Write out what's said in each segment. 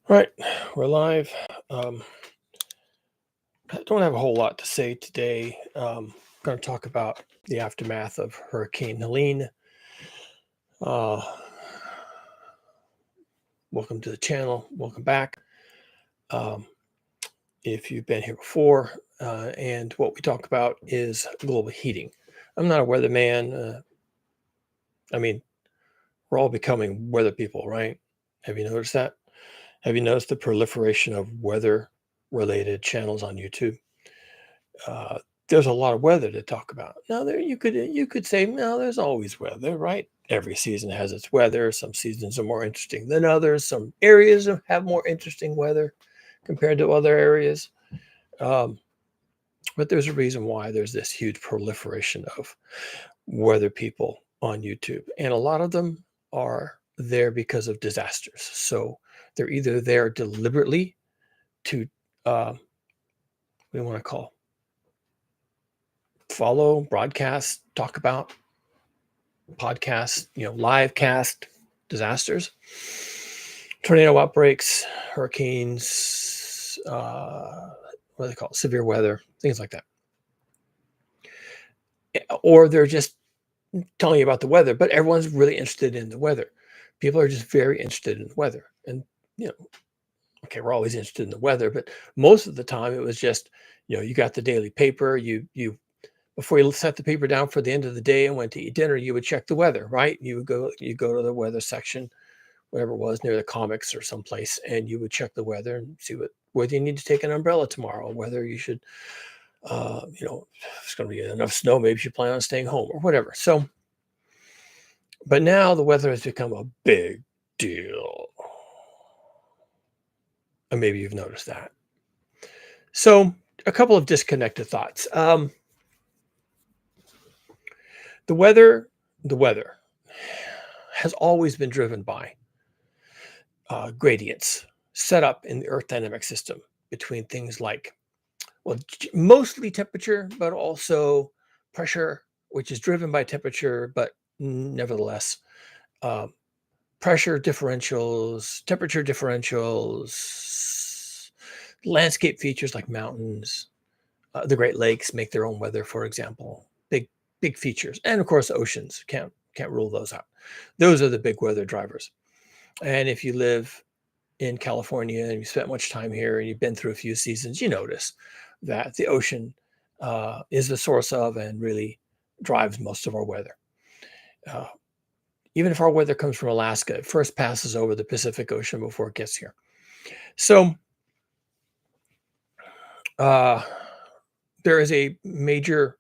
Right, we're live. Um, I don't have a whole lot to say today. Going to talk about the aftermath of Hurricane Helene. Uh, Welcome to the channel. Welcome back. Um, if you've been here before, and what we talk about is global heating. I'm not a weatherman. I mean, we're all becoming weather people, right? Have you noticed that? Have you noticed the proliferation of weather-related channels on YouTube? uh, there's a lot of weather to talk about. Now, there you could say, no, there's always weather, right? Every season has its weather. Some seasons are more interesting than others. Some areas have more interesting weather compared to other areas. Um, but there's a reason why there's this huge proliferation of weather people on YouTube, and a lot of them are there because of disasters. So they're either there deliberately to what do you want to call follow, broadcast, talk about, podcast, live cast disasters, tornado outbreaks, hurricanes, what do they call it? Severe weather, things like that. Or they're just telling you about the weather, but everyone's really interested in the weather. People are just very interested in the weather. And, you know, okay, we're always interested in the weather, but most of the time it was just, you got the daily paper, you before you set the paper down for the end of the day and went to eat dinner, you would check the weather, right? You go to the weather section, whatever it was, near the comics or someplace, and you would check the weather and see whether you need to take an umbrella tomorrow, whether you should, if it's going to be enough snow, maybe you should plan on staying home or whatever. So, but now the weather has become a big deal. And maybe you've noticed that. So, a couple of disconnected thoughts. The weather, the weather has always been driven by gradients set up in the Earth dynamic system between things like, well, mostly temperature, but also pressure, which is driven by temperature, but nevertheless, uh, pressure differentials, temperature differentials, landscape features like mountains, the Great Lakes make their own weather, for example, big features, and of course, oceans can't rule those out. Those are the big weather drivers. And if you live in California and you spent much time here and you've been through a few seasons, you notice that the ocean is the source of and really drives most of our weather. Uh, Even if our weather comes from Alaska, it first passes over the Pacific Ocean before it gets here. So uh, there is a major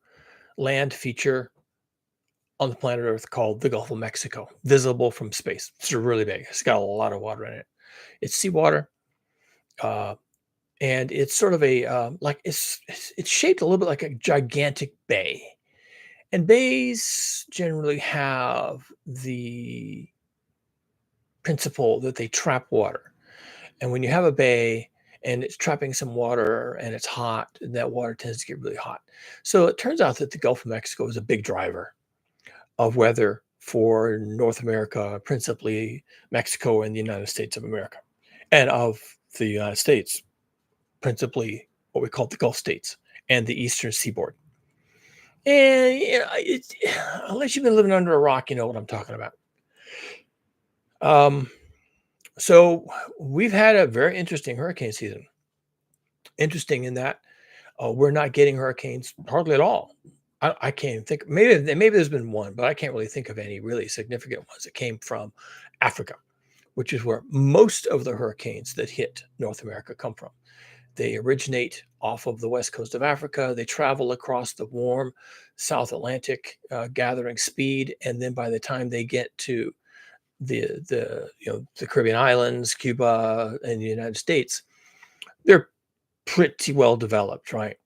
land feature on the planet Earth called the Gulf of Mexico, visible from space. It's really big. It's got a lot of water in it. It's seawater. Uh, and it's sort of a like it's shaped a little bit like a gigantic bay, and bays generally have the principle that they trap water. And when you have a bay and it's trapping some water and it's hot, that water tends to get really hot. So it turns out that the Gulf of Mexico is a big driver of weather for North America, principally Mexico and the United States of America, and of the United States, principally what we call the Gulf states and the eastern seaboard. And unless you've been living under a rock, you know what I'm talking about. Um, so we've had a very interesting hurricane season. Interesting in that we're not getting hurricanes hardly at all. I can't even think. Maybe there's been one, but I can't really think of any really significant ones that came from Africa, which is where most of the hurricanes that hit North America come from. They originate off of the west coast of Africa. They travel across the warm South Atlantic, gathering speed, and then by the time they get to the Caribbean islands, Cuba, and the United States, they're pretty well developed, right?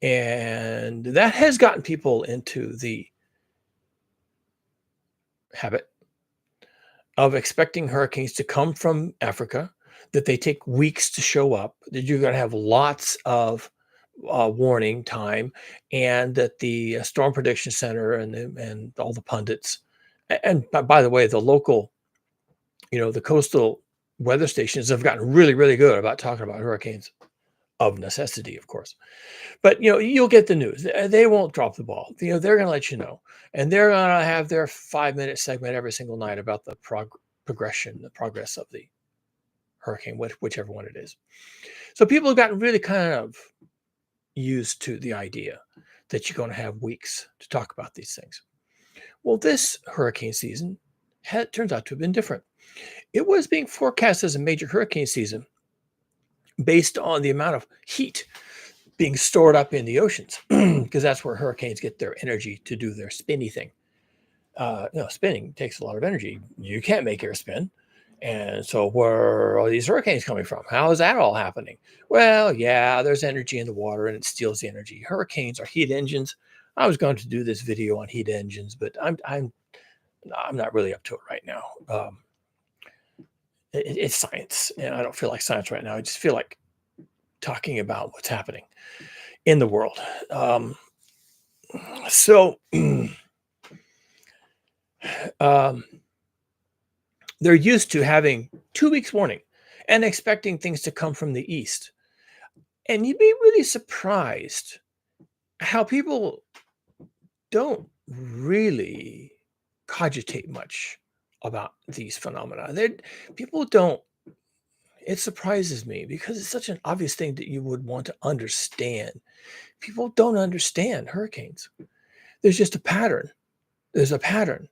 And that has gotten people into the habit of expecting hurricanes to come from Africa, that they take weeks to show up, that you're going to have lots of warning time, and that the Storm Prediction Center and all the pundits, and by the way, the local, the coastal weather stations have gotten really, really good about talking about hurricanes of necessity, of course. But you'll get the news. They won't drop the ball. They're going to let you know, and they're going to have their 5-minute segment every single night about the progression, the progress of the hurricane, whichever one it is. So people have gotten really kind of used to the idea that you're going to have weeks to talk about these things. Well, this hurricane season turns out to have been different. It was being forecast as a major hurricane season based on the amount of heat being stored up in the oceans, because that's where hurricanes get their energy to do their spinny thing. Spinning takes a lot of energy. You can't make air spin. And so where are all these hurricanes coming from? How is that all happening? Well, yeah, there's energy in the water and it steals the energy. Hurricanes are heat engines. I was going to do this video on heat engines, but I'm not really up to it right now. It's science, and I don't feel like science right now. I just feel like talking about what's happening in the world. So they're used to having 2 weeks warning and expecting things to come from the east. And you'd be really surprised how people don't really cogitate much about these phenomena. People don't. It surprises me because it's such an obvious thing that you would want to understand. People don't understand hurricanes. There's just a pattern. There's a pattern.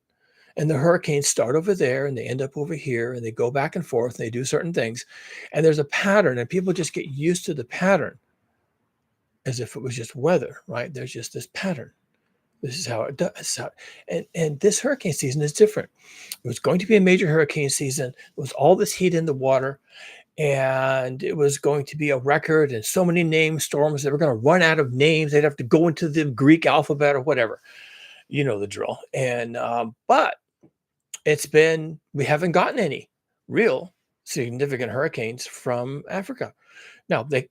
And the hurricanes start over there and they end up over here and they go back and forth and they do certain things. And there's a pattern and people just get used to the pattern as if it was just weather, right? There's just this pattern. This is how it does. And this hurricane season is different. It was going to be a major hurricane season. There was all this heat in the water. And it was going to be a record and so many name storms. They were going to run out of names. They'd have to go into the Greek alphabet or whatever. You know the drill. And but we haven't gotten any real significant hurricanes from Africa. Now, they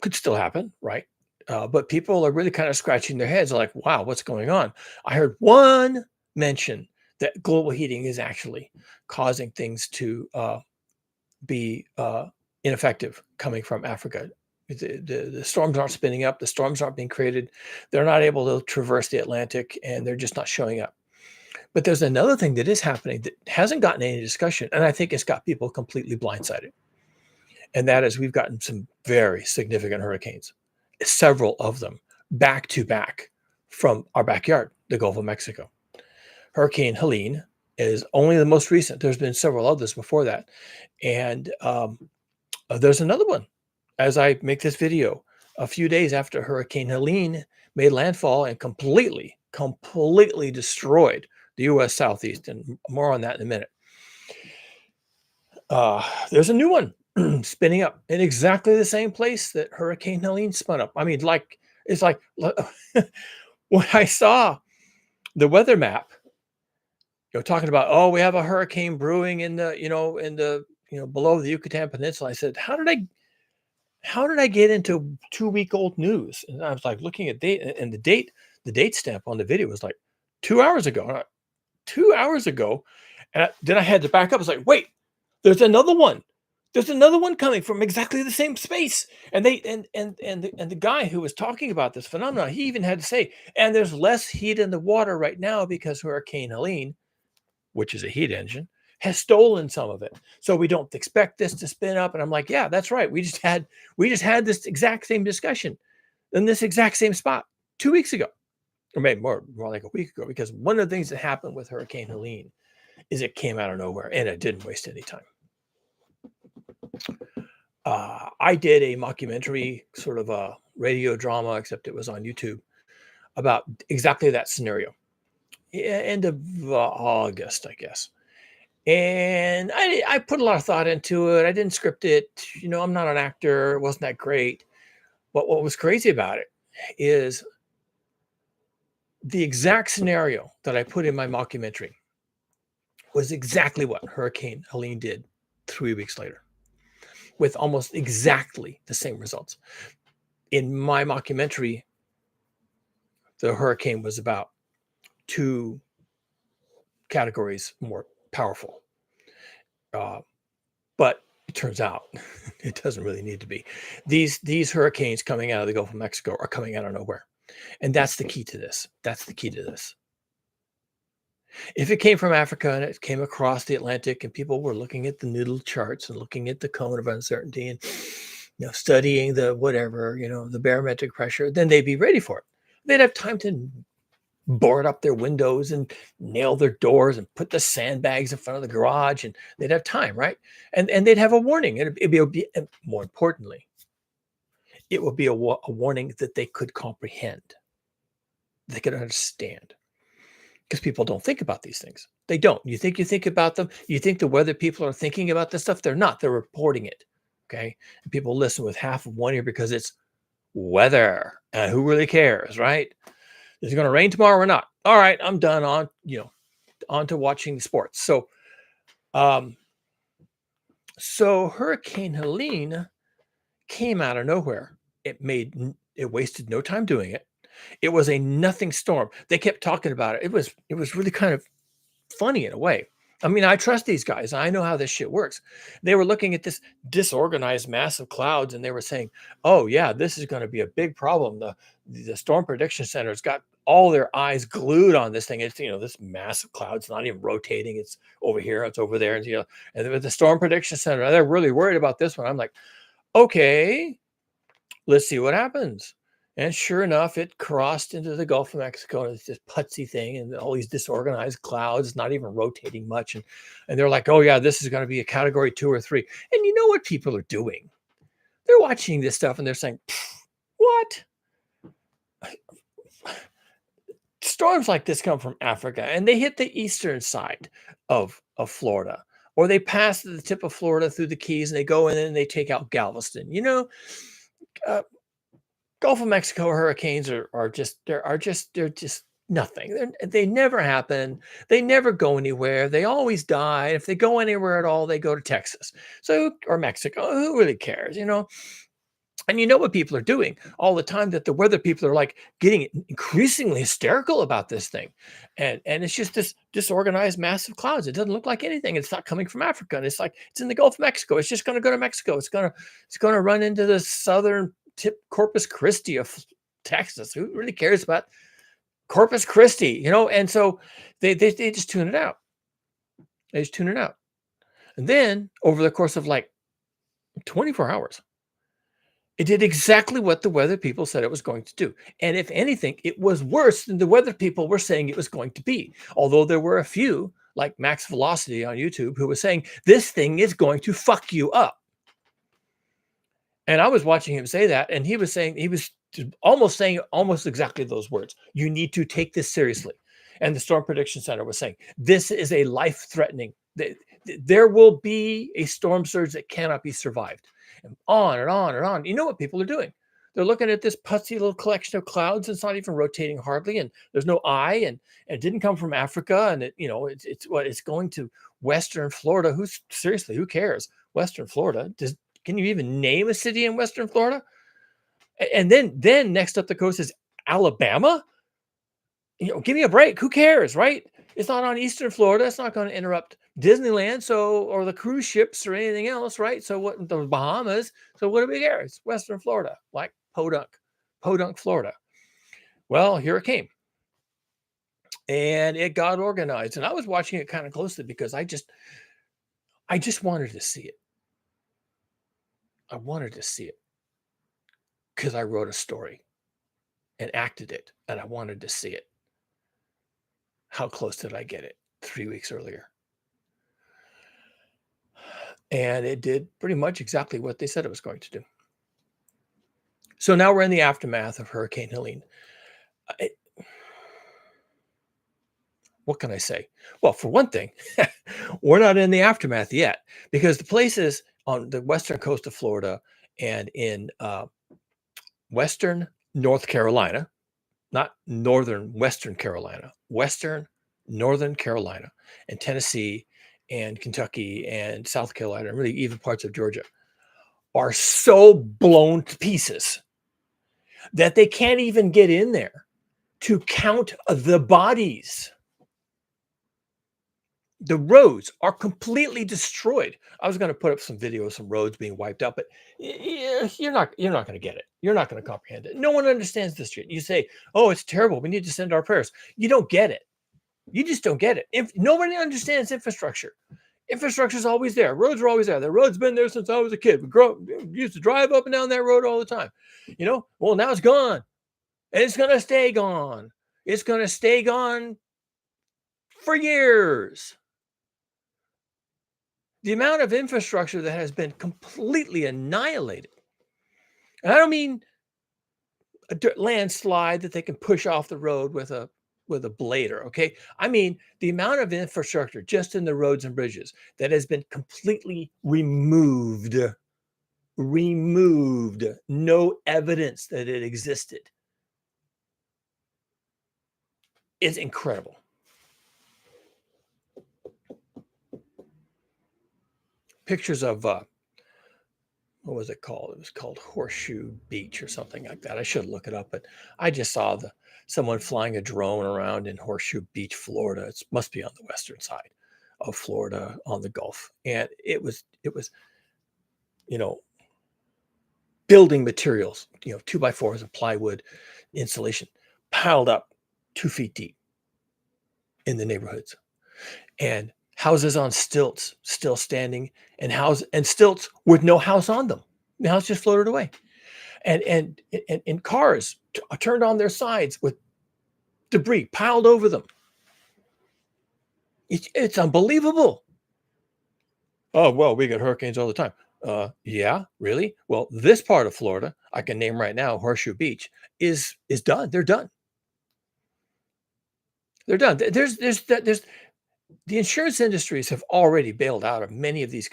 could still happen, right? But people are really kind of scratching their heads like, wow, what's going on? I heard one mention that global heating is actually causing things to be ineffective coming from Africa. The storms aren't spinning up. The storms aren't being created. They're not able to traverse the Atlantic, and they're just not showing up. But there's another thing that is happening that hasn't gotten any discussion, and I think it's got people completely blindsided. And that is we've gotten some very significant hurricanes, several of them back to back from our backyard, the Gulf of Mexico. Hurricane Helene is only the most recent. There's been several others before that. And there's another one as I make this video a few days after Hurricane Helene made landfall and completely destroyed the U.S. Southeast. And more on that in a minute. There's a new one spinning up in exactly the same place that Hurricane Helene spun up. I mean, it's like when I saw the weather map, talking about, oh, we have a hurricane brewing in the below the Yucatan Peninsula. I said, how did I get into 2-week-old news? And I was like looking at date, and the date stamp on the video was like 2 hours ago. 2 hours ago, and then I had to back up. I was like, wait, there's another one. There's another one coming from exactly the same space. And the guy who was talking about this phenomenon, he even had to say, and there's less heat in the water right now because Hurricane Helene, which is a heat engine, has stolen some of it. So we don't expect this to spin up. And I'm like, yeah, that's right. We just had this exact same discussion in this exact same spot 2 weeks ago, or maybe more like a week ago, because one of the things that happened with Hurricane Helene is it came out of nowhere and it didn't waste any time. I did a mockumentary, sort of a radio drama, except it was on YouTube, about exactly that scenario. End of August, I guess. And I put a lot of thought into it. I didn't script it. I'm not an actor. It wasn't that great. But what was crazy about it is the exact scenario that I put in my mockumentary was exactly what Hurricane Helene did 3 weeks later, with almost exactly the same results. In my mockumentary, the hurricane was about 2 categories more powerful. But turns out it doesn't really need to be. These hurricanes coming out of the Gulf of Mexico are coming out of nowhere. And that's the key to this. That's the key to this. If it came from Africa and it came across the Atlantic and people were looking at the noodle charts and looking at the cone of uncertainty and studying the whatever, the barometric pressure, then they'd be ready for it. They'd have time to board up their windows and nail their doors and put the sandbags in front of the garage, and they'd have time, right? And they'd have a warning. It'd be and more importantly, it would be a warning that they could comprehend, they could understand, because people don't think about these things. They don't. You think about them. You think the weather people are thinking about this stuff. They're not. They're reporting it. Okay. And people listen with half of one ear because it's weather. And who really cares, right? Is it going to rain tomorrow or not? All right, I'm done on to watching sports. So Hurricane Helene came out of nowhere. It wasted no time doing it. It was a nothing storm. They kept talking about it. It was really kind of funny in a way. I mean, I trust these guys. I know how this shit works. They were looking at this disorganized mass of clouds and they were saying, "Oh yeah, this is going to be a big problem." The Storm Prediction Center's got all their eyes glued on this thing. It's this massive cloud's not even rotating. It's over here, it's over there, and with the Storm Prediction Center, they're really worried about this one. I'm like, okay, let's see what happens. And sure enough, it crossed into the Gulf of Mexico, and it's this putsy thing, and all these disorganized clouds, not even rotating much. And they're like, oh, yeah, this is going to be a category 2 or 3. And you know what people are doing? They're watching this stuff, and they're saying, what? Storms like this come from Africa, and they hit the eastern side of Florida, or they pass the tip of Florida through the Keys, and they go in and they take out Galveston. Uh, Gulf of Mexico hurricanes are just nothing. They never happen. They never go anywhere. They always die. If they go anywhere at all, they go to Texas, or Mexico. Who really cares? And you know what people are doing all the time, that the weather people are like getting increasingly hysterical about this thing. And it's just this disorganized mass of clouds. It doesn't look like anything. It's not coming from Africa. And it's like it's in the Gulf of Mexico. It's just going to go to Mexico. It's going to run into the southern tip Corpus Christi of Texas. Who really cares about Corpus Christi? And so they just tune it out. They just tune it out. And then over the course of like 24 hours, it did exactly what the weather people said it was going to do. And if anything, it was worse than the weather people were saying it was going to be. Although there were a few, like Max Velocity on YouTube, who was saying, this thing is going to fuck you up. And I was watching him say that, and he was saying almost exactly those words. You need to take this seriously. And the Storm Prediction Center was saying, this is a life-threatening. There will be a storm surge that cannot be survived. And on and on and on. You know what people are doing? They're looking at this putsy little collection of clouds. It's not even rotating hardly, and there's no eye, and it didn't come from Africa, and it's going to Western Florida. Who cares? Western Florida. Can you even name a city in Western Florida? And then next up the coast is Alabama. Give me a break. Who cares, right? It's not on Eastern Florida. It's not going to interrupt Disneyland, or the cruise ships or anything else, right? So what, the Bahamas? So what do we care? It's Western Florida, like Podunk, Florida. Well, here it came, and it got organized. And I was watching it kind of closely because I just wanted to see it. I wanted to see it because I wrote a story and acted it, and I wanted to see it. How close did I get it 3 weeks earlier? And it did pretty much exactly what they said it was going to do. So now we're in the aftermath of Hurricane Helene. What can I say? Well, for one thing, we're not in the aftermath yet, because the places on the western coast of Florida and in western North Carolina, not northern Western Carolina, western Northern Carolina and Tennessee and Kentucky and South Carolina, and really even parts of Georgia, are so blown to pieces that they can't even get in there to count the bodies. The roads are completely destroyed. I was going to put up some video of some roads being wiped out, but you're not going to get it. You're not going to comprehend it. No one understands this shit. You say, "Oh, it's terrible. We need to send our prayers." You don't get it. You just don't get it. If nobody understands infrastructure, infrastructure is always there. Roads are always there. The road's been there since I was a kid. We used to drive up and down that road all the time. Well, now it's gone, and it's going to stay gone. It's going to stay gone for years. The amount of infrastructure that has been completely annihilated. And I don't mean a landslide that they can push off the road with a blader, okay? I mean the amount of infrastructure just in the roads and bridges that has been completely removed, no evidence that it existed. It's incredible. Pictures of what was it called? It was called Horseshoe Beach or something like that. I should look it up, but I just saw someone flying a drone around in Horseshoe Beach, Florida. It must be on the western side of Florida on the Gulf, and it was you know building materials, 2x4s and plywood insulation piled up 2 feet deep in the neighborhoods, and houses on stilts still standing, and stilts with no house on them. The house just floated away. And cars turned on their sides with debris piled over them. It's unbelievable. Oh, well, we get hurricanes all the time. Yeah, really? Well, this part of Florida, I can name right now, Horseshoe Beach, is done. They're done. They're done. There's the insurance industries have already bailed out of many of these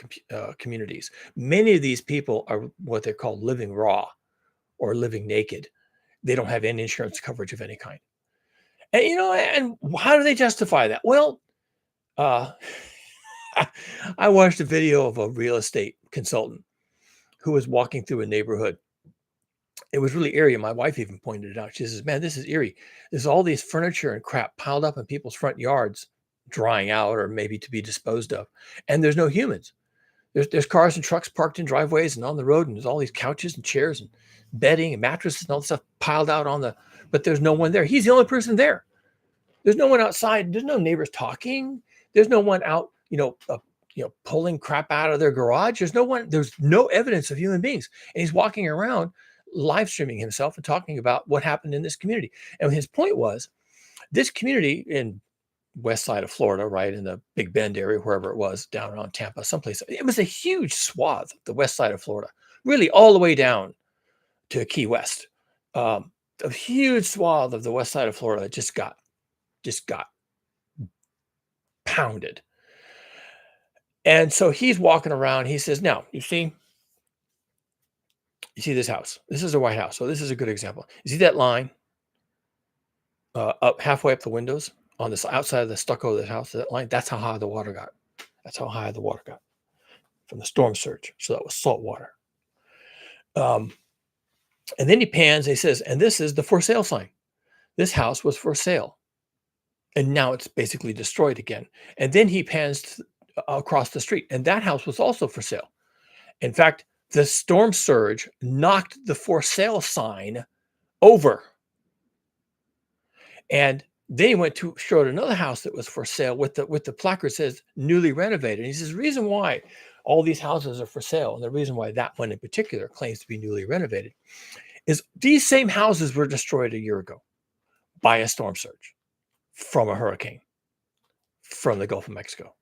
communities. Many of these people are what they're called living raw or living naked. They don't have any insurance coverage of any kind. And how do they justify that? Well, uh, I watched a video of a real estate consultant who was walking through a neighborhood. It was really eerie. My wife even pointed it out. She says, "Man, this is eerie. There's all these furniture and crap piled up in people's front yards, drying out or maybe to be disposed of. And there's no humans. There's cars and trucks parked in driveways and on the road, and there's all these couches and chairs and bedding and mattresses and all this stuff piled out but there's no one there. He's the only person there. There's no one outside. There's no neighbors talking. There's no one out, pulling crap out of their garage. There's no evidence of human beings. And he's walking around live streaming himself and talking about what happened in this community. And his point was this community in west side of Florida, right in the Big Bend area, wherever it was, down around Tampa, someplace. It was a huge swath, the west side of Florida, really all the way down to Key West. A huge swath of the west side of Florida just got pounded. And so he's walking around. He says, "Now, you see this house? This is a White House. So this is a good example. You see that line up halfway up the windows on the outside of the stucco of the house? That line. That's how high the water got. That's how high the water got from the storm surge. So that was salt water." And then he pans. He says, "And this is the for sale sign. This house was for sale, and now it's basically destroyed again." And then he pans across the street, and that house was also for sale. In fact, the storm surge knocked the for sale sign over. And then he showed another house that was for sale with the placard says newly renovated. And he says, the reason why all these houses are for sale, and the reason why that one in particular claims to be newly renovated, is these same houses were destroyed a year ago by a storm surge from a hurricane from the Gulf of Mexico.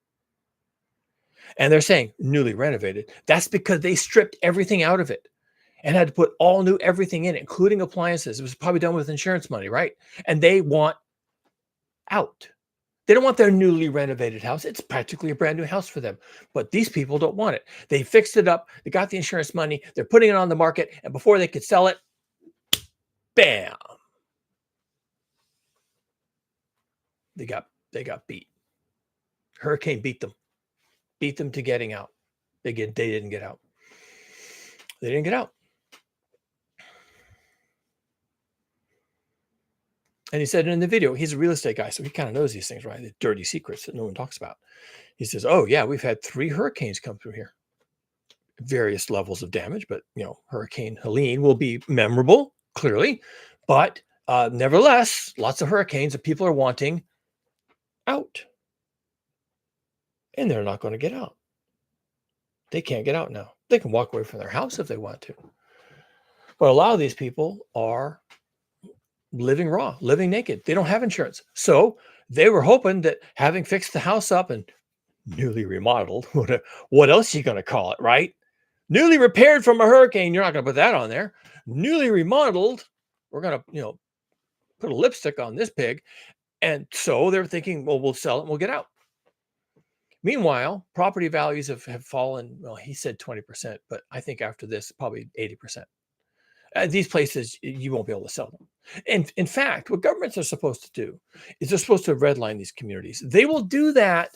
And they're saying newly renovated. That's because they stripped everything out of it and had to put all new everything in it, including appliances. It was probably done with insurance money, right? And they want out. They don't want their newly renovated house. It's practically a brand new house for them. But these people don't want it. They fixed it up. They got the insurance money. They're putting it on the market. And before they could sell it, bam, they got beat. Hurricane beat them to getting out. They didn't get out. They didn't get out. And he said in the video, he's a real estate guy, so he kind of knows these things, right? The dirty secrets that no one talks about. He says, "Oh yeah, we've had 3 hurricanes come through here, various levels of damage, but Hurricane Helene will be memorable, clearly, but nevertheless, lots of hurricanes that people are wanting out, and they're not going to get out. They can't get out now. They can walk away from their house if they want to, but a lot of these people are living raw, living naked. They don't have insurance, so they were hoping that having fixed the house up and newly remodeled, what else are you going to call it, right? Newly repaired from a hurricane, you're not going to put that on there. Newly remodeled, we're going to, put a lipstick on this pig. And so they're thinking, well, we'll sell it and we'll get out. Meanwhile, property values have fallen. Well, he said 20%, but I think after this, probably 80%. These places, you won't be able to sell them. And in fact, what governments are supposed to do is they're supposed to redline these communities. They will do that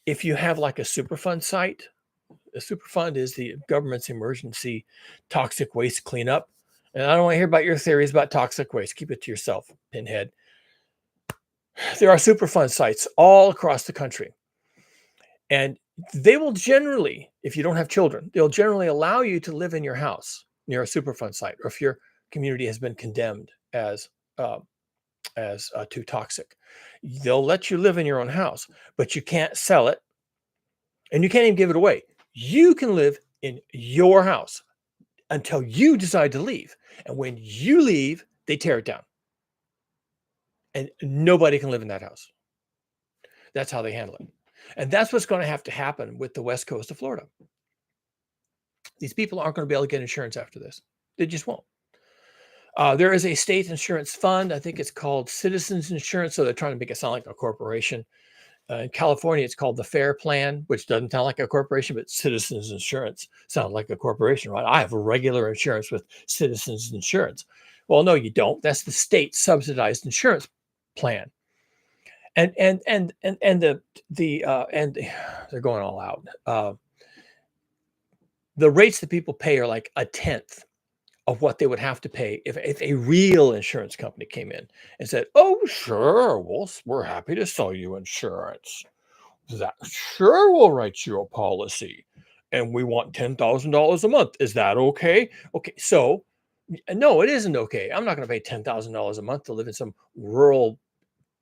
if you have like a Superfund site. A Superfund is the government's emergency toxic waste cleanup. And I don't want to hear about your theories about toxic waste. Keep it to yourself, pinhead. There are Superfund sites all across the country. And they will generally, if you don't have children, they'll generally allow you to live in your house near a Superfund site, or if your community has been condemned as too toxic. They'll let you live in your own house, but you can't sell it, and you can't even give it away. You can live in your house until you decide to leave. And when you leave, they tear it down. And nobody can live in that house. That's how they handle it. And that's what's going to happen with the west coast of Florida. These people aren't going to be able to get insurance after this. They just won't. There is a state insurance fund. I think it's called Citizens Insurance. So they're trying to make it sound like a corporation. In California, it's called the FAIR Plan, which doesn't sound like a corporation, but Citizens Insurance sounds like a corporation, right? I have a regular insurance with Citizens Insurance. Well, no, you don't. That's the state subsidized insurance plan, and they're going all out. The rates that people pay are like a tenth of what they would have to pay if a real insurance company came in and said, "Oh, sure, we're happy to sell you insurance. Sure, we'll write you a policy, and we want $10,000 a month. Is that okay?" Okay, so no, it isn't okay. I'm not going to pay $10,000 a month to live in some rural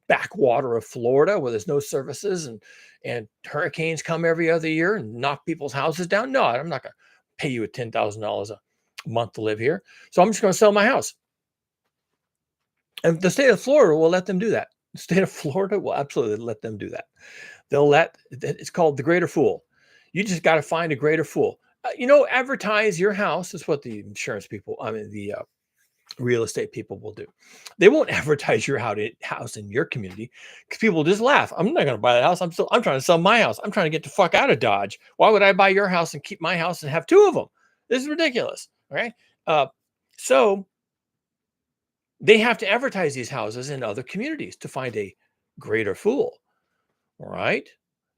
backwater of Florida where there's no services and hurricanes come every other year and knock people's houses down. No, I'm not going to pay you $10,000 a month to live here. So I'm just going to sell my house. And the state of Florida will let them do that. The state of Florida will absolutely let them do that. It's called the greater fool. You just got to find a greater fool. Advertise your house is what the insurance people, the real estate people will do. They won't advertise your house in your community because people just laugh. I'm not going to buy that house. I'm trying to sell my house. I'm trying to get the fuck out of Dodge. Why would I buy your house and keep my house and have 2 of them? This is ridiculous. Right? So they have to advertise these houses in other communities to find a greater fool. All right.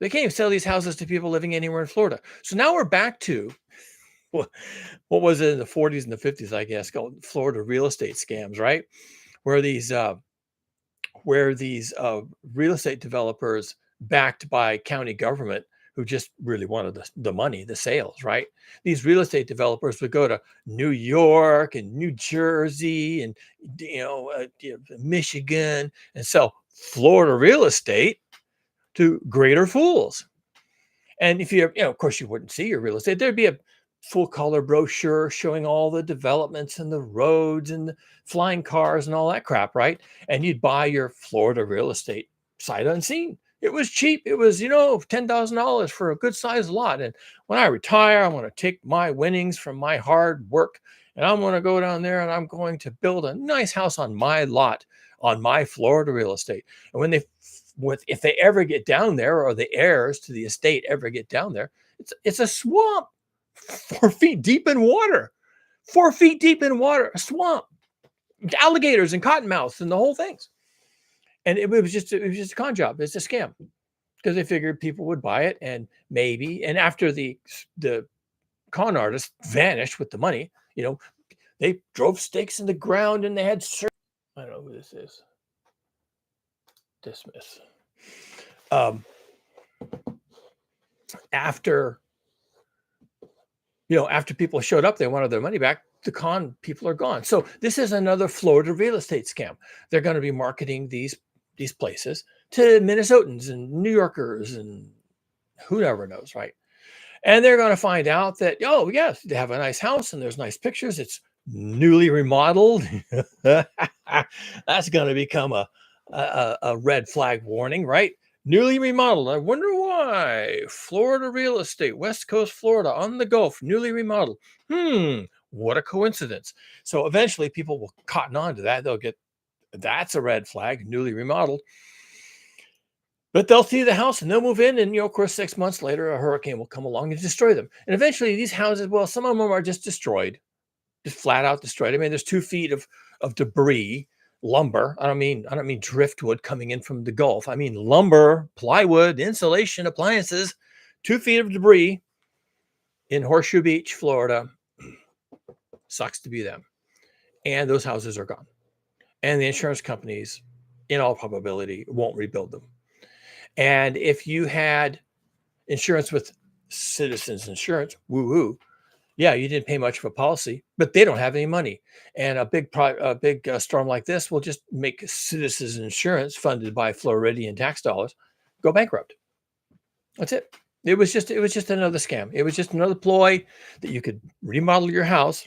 They can't even sell these houses to people living anywhere in Florida. So now we're back to what was it in the 40s and the 50s, I guess, called Florida real estate scams, right? Where these real estate developers backed by county government who just really wanted the money, the sales, right? These real estate developers would go to New York and New Jersey and Michigan and sell Florida real estate to greater fools. And if of course, you wouldn't see your real estate. There'd be a full color brochure showing all the developments and the roads and the flying cars and all that crap, right? And you'd buy your Florida real estate sight unseen. It was cheap. It was, $10,000 for a good sized lot. And when I retire, I'm going to take my winnings from my hard work and I'm going to go down there and I'm going to build a nice house on my lot, on my Florida real estate. And if they ever get down there, or the heirs to the estate ever get down there, it's a swamp, 4 feet deep in water, 4 feet deep in water, a swamp, alligators and cottonmouths and the whole things. And it was just a con job. It's a scam because they figured people would buy it and after the con artist vanished with the money, they drove stakes in the ground and they had. I don't know who this is. dismiss. Um, after after people showed up, they wanted their money back. The con people are gone. So this is another Florida real estate scam. They're going to be marketing these places to Minnesotans and New Yorkers and who never knows, right? And they're going to find out that, oh, yes, they have a nice house and there's nice pictures. It's newly remodeled. That's going to become a red flag warning, right? Newly remodeled. I wonder why. Florida real estate, West Coast Florida on the Gulf, newly remodeled. What a coincidence. So eventually people will cotton on to that. They'll get, that's a red flag, newly remodeled. But they'll see the house and they'll move in. And, of course, 6 months later, a hurricane will come along and destroy them. And eventually these houses, well, some of them are just destroyed, just flat out destroyed. I mean, there's 2 feet of debris, lumber. I don't mean driftwood coming in from the Gulf. I mean lumber, plywood, insulation, appliances, 2 feet of debris in Horseshoe Beach, Florida. Sucks to be them. And those houses are gone. And the insurance companies, in all probability, won't rebuild them. And if you had insurance with Citizens Insurance, woo-hoo, yeah, you didn't pay much of a policy, but they don't have any money. And a big storm like this will just make Citizens Insurance, funded by Floridian tax dollars, go bankrupt. That's it. It was just another scam. It was just another ploy that you could remodel your house,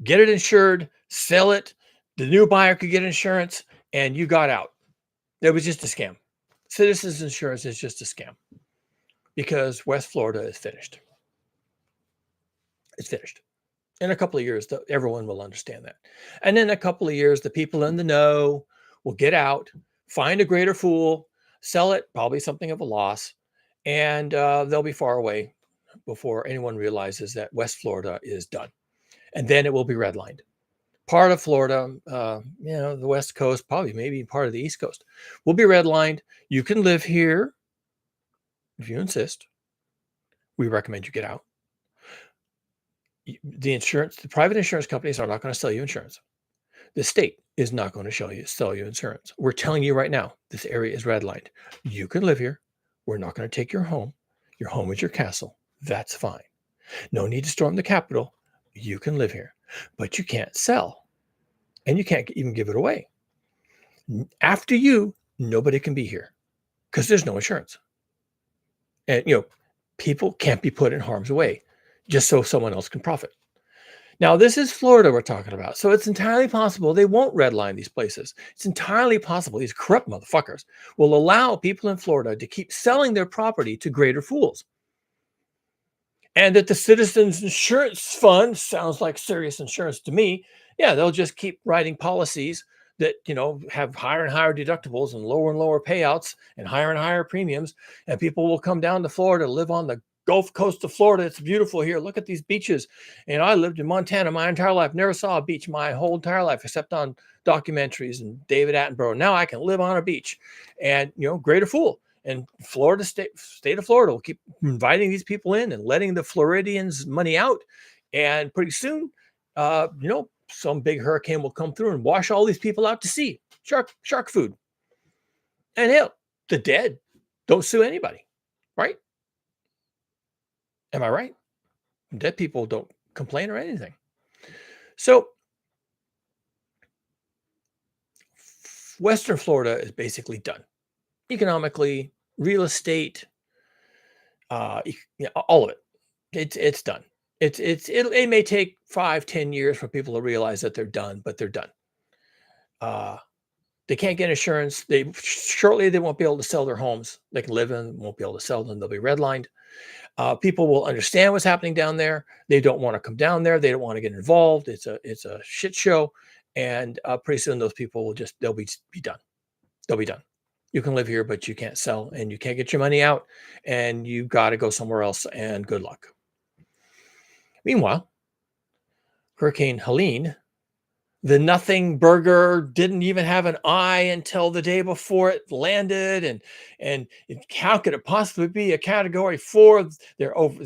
get it insured, sell it. The new buyer could get insurance, and you got out. It was just a scam. Citizens Insurance is just a scam because West Florida is finished. It's finished. In a couple of years, everyone will understand that. And in a couple of years, the people in the know will get out, find a greater fool, sell it, probably something of a loss, and they'll be far away before anyone realizes that West Florida is done. And then it will be redlined. Part of Florida, the West Coast, probably maybe part of the East Coast, will be redlined. You can live here if you insist. We recommend you get out. The private insurance companies are not going to sell you insurance. The state is not going to sell you insurance. We're telling you right now, this area is redlined. You can live here. We're not going to take your home. Your home is your castle. That's fine. No need to storm the Capitol. You can live here, but you can't sell. And you can't even give it away. After you, nobody can be here because there's no insurance. And, people can't be put in harm's way just so someone else can profit. Now, this is Florida we're talking about. So it's entirely possible they won't redline these places. It's entirely possible these corrupt motherfuckers will allow people in Florida to keep selling their property to greater fools. And that the Citizens Insurance Fund sounds like serious insurance to me. Yeah, they'll just keep writing policies that, have higher and higher deductibles and lower payouts and higher premiums. And people will come down to Florida to live on the Gulf Coast of Florida. It's beautiful here. Look at these beaches. And I lived in Montana my entire life. Never saw a beach my whole entire life, except on documentaries and David Attenborough. Now I can live on a beach and, greater fool. And Florida state of Florida will keep inviting these people in and letting the Floridians money out. And pretty soon, some big hurricane will come through and wash all these people out to sea. Shark food. And hell, the dead don't sue anybody, right? Am I right? Dead people don't complain or anything. So Western Florida is basically done. Economically, real estate, all of it. It's done. It may take 5-10 years for people to realize that they're done, but they're done. They can't get insurance. Shortly they won't be able to sell their homes. They can live in, won't be able to sell them. They'll be redlined. People will understand what's happening down there. They don't want to come down there. They don't want to get involved. It's a shit show, and pretty soon those people will they'll be done. They'll be done. You can live here, but you can't sell, and you can't get your money out, and you got to go somewhere else. And good luck. Meanwhile, Hurricane Helene The nothing burger didn't even have an eye until the day before it landed, how could it possibly be a category 4? They're over,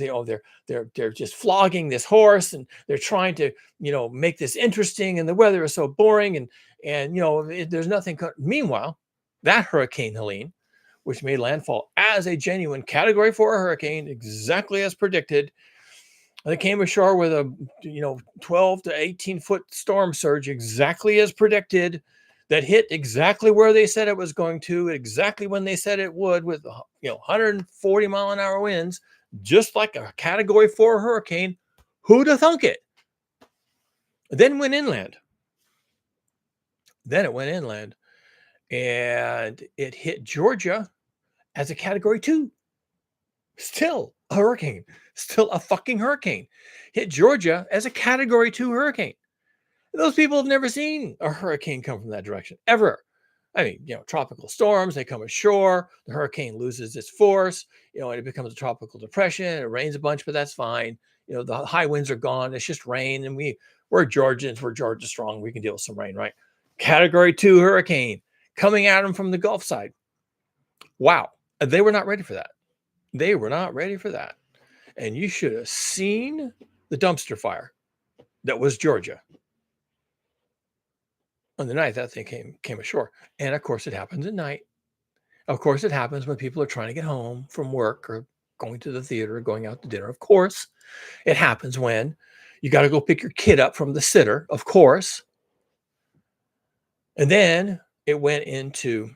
they're just flogging this horse, and they're trying to, make this interesting, and the weather is so boring, there's nothing. Meanwhile, that Hurricane Helene, which made landfall as a genuine category 4 hurricane, exactly as predicted, they came ashore with a 12 to 18-foot storm surge, exactly as predicted, that hit exactly where they said it was going to, exactly when they said it would, with 140-mile-an-hour winds, just like a category 4 hurricane. Who'd have thunk it? Then went inland. Then it went inland, and it hit Georgia as a category 2. Still a hurricane, still a fucking hurricane. Hit Georgia as a category 2 hurricane. Those people have never seen a hurricane come from that direction, ever. I mean, tropical storms, they come ashore, the hurricane loses its force, and it becomes a tropical depression. It rains a bunch, but that's fine. The high winds are gone. It's just rain. And we're Georgians, we're Georgia strong. We can deal with some rain, right? Category 2 hurricane coming at them from the Gulf side. Wow. They were not ready for that. They were not ready for that. And you should have seen the dumpster fire that was Georgia on the night that thing came ashore. And of course, it happens at night. Of course, it happens when people are trying to get home from work, or going to the theater, or going out to dinner. Of course, it happens when you got to go pick your kid up from the sitter, of course. And then it went into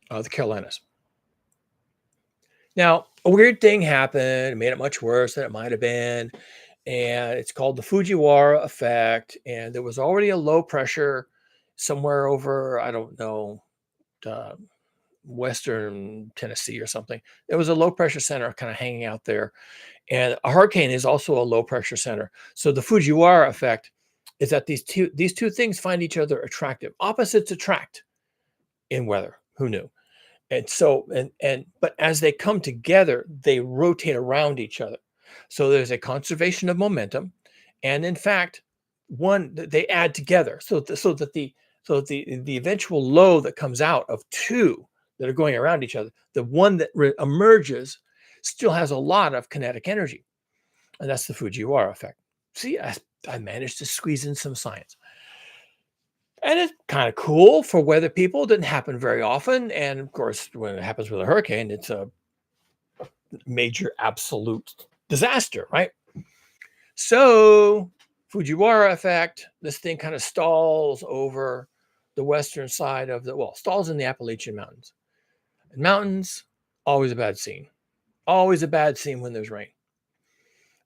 the Carolinas. Now, a weird thing happened. It made it much worse than it might have been. And it's called the Fujiwara effect. And there was already a low pressure somewhere over, I don't know, Western Tennessee or something. There was a low pressure center kind of hanging out there. And a hurricane is also a low pressure center. So the Fujiwara effect is that these two things find each other attractive. Opposites attract in weather. Who knew? And so, but as they come together, they rotate around each other. So there's a conservation of momentum, and in fact, they add together, so that the eventual low that comes out of two that are going around each other, the one that emerges, still has a lot of kinetic energy, and that's the Fujiwara effect. See, I managed to squeeze in some science. And it's kind of cool for weather people. It didn't happen very often. And of course, when it happens with a hurricane, it's a major absolute disaster, right? So, Fujiwara effect, this thing kind of stalls over the western side of stalls in the Appalachian Mountains. And mountains, always a bad scene. Always a bad scene when there's rain.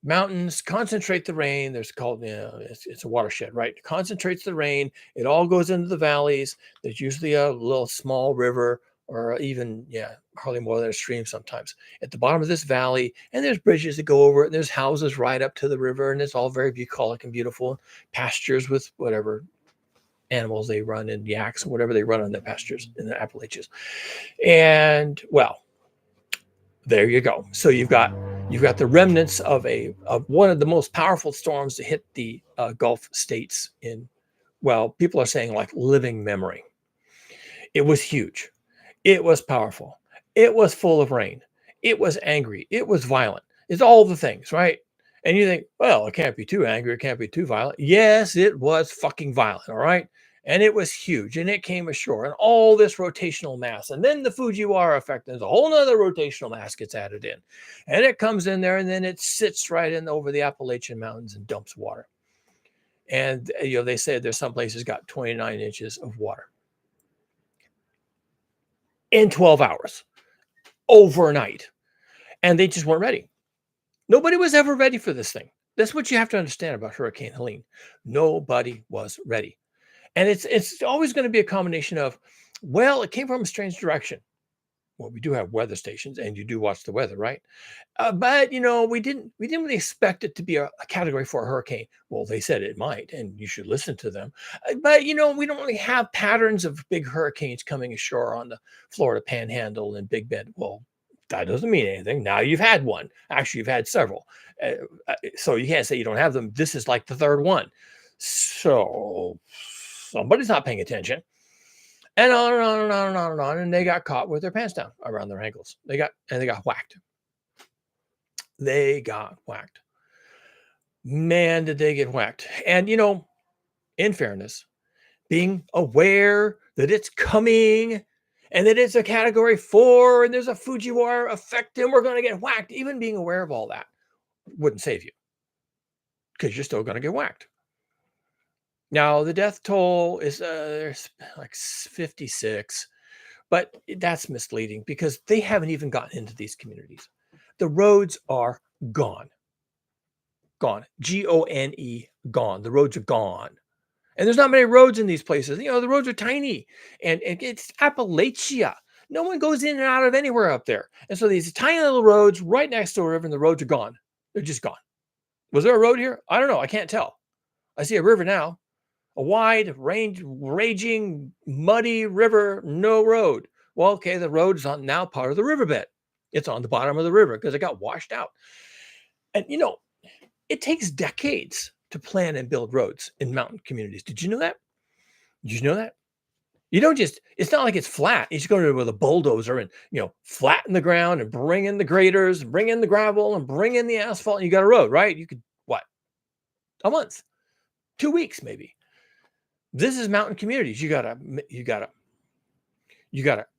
Mountains concentrate the rain. There's called, it's a watershed, right? It concentrates the rain. It all goes into the valleys. There's usually a little small river, or even, hardly more than a stream sometimes at the bottom of this valley. And there's bridges that go over it. And there's houses right up to the river. And it's all very bucolic and beautiful. Pastures with whatever animals they run, and yaks and whatever they run on the pastures in the Appalachians. And there you go. So you've got the remnants of one of the most powerful storms to hit the Gulf states in, people are saying like living memory. It was huge. It was powerful. It was full of rain. It was angry. It was violent. It's all the things, right? And you think, well, it can't be too angry. It can't be too violent. Yes, it was fucking violent. All right. And it was huge, and it came ashore, and all this rotational mass. And then the Fujiwara effect, there's a whole nother rotational mass gets added in. And it comes in there, and then it sits right in over the Appalachian Mountains and dumps water. And, they say there's some places got 29 inches of water in 12 hours, overnight. And they just weren't ready. Nobody was ever ready for this thing. That's what you have to understand about Hurricane Helene. Nobody was ready. And it's always going to be a combination of, it came from a strange direction. Well, we do have weather stations, and you do watch the weather, right? But we didn't really expect it to be a category 4 hurricane. Well, they said it might, and you should listen to them. But we don't really have patterns of big hurricanes coming ashore on the Florida Panhandle and Big Bend. Well, that doesn't mean anything. Now you've had one. Actually, you've had several. So you can't say you don't have them. This is like the third one. So somebody's not paying attention. And on and on and on and on and on. And they got caught with their pants down around their ankles. They got whacked. They got whacked. Man, did they get whacked. And in fairness, being aware that it's coming and that it's a category 4 and there's a Fujiwara effect and we're going to get whacked, even being aware of all that wouldn't save you because you're still going to get whacked. Now, the death toll is there's like 56, but that's misleading because they haven't even gotten into these communities. The roads are gone. Gone. Gone. Gone. The roads are gone. And there's not many roads in these places. The roads are tiny and it's Appalachia. No one goes in and out of anywhere up there. And so these tiny little roads right next to a river and the roads are gone. They're just gone. Was there a road here? I don't know. I can't tell. I see a river now, a wide, raging, muddy river, no road. Well, okay, the road is now part of the riverbed. It's on the bottom of the river because it got washed out. And, it takes decades to plan and build roads in mountain communities. Did you know that? Did you know that? You don't just, it's not like it's flat. You just go with a bulldozer and, flatten the ground and bring in the graders, bring in the gravel and bring in the asphalt and you got a road, right? You could, what? A month, 2 weeks, maybe. This is mountain communities. You gotta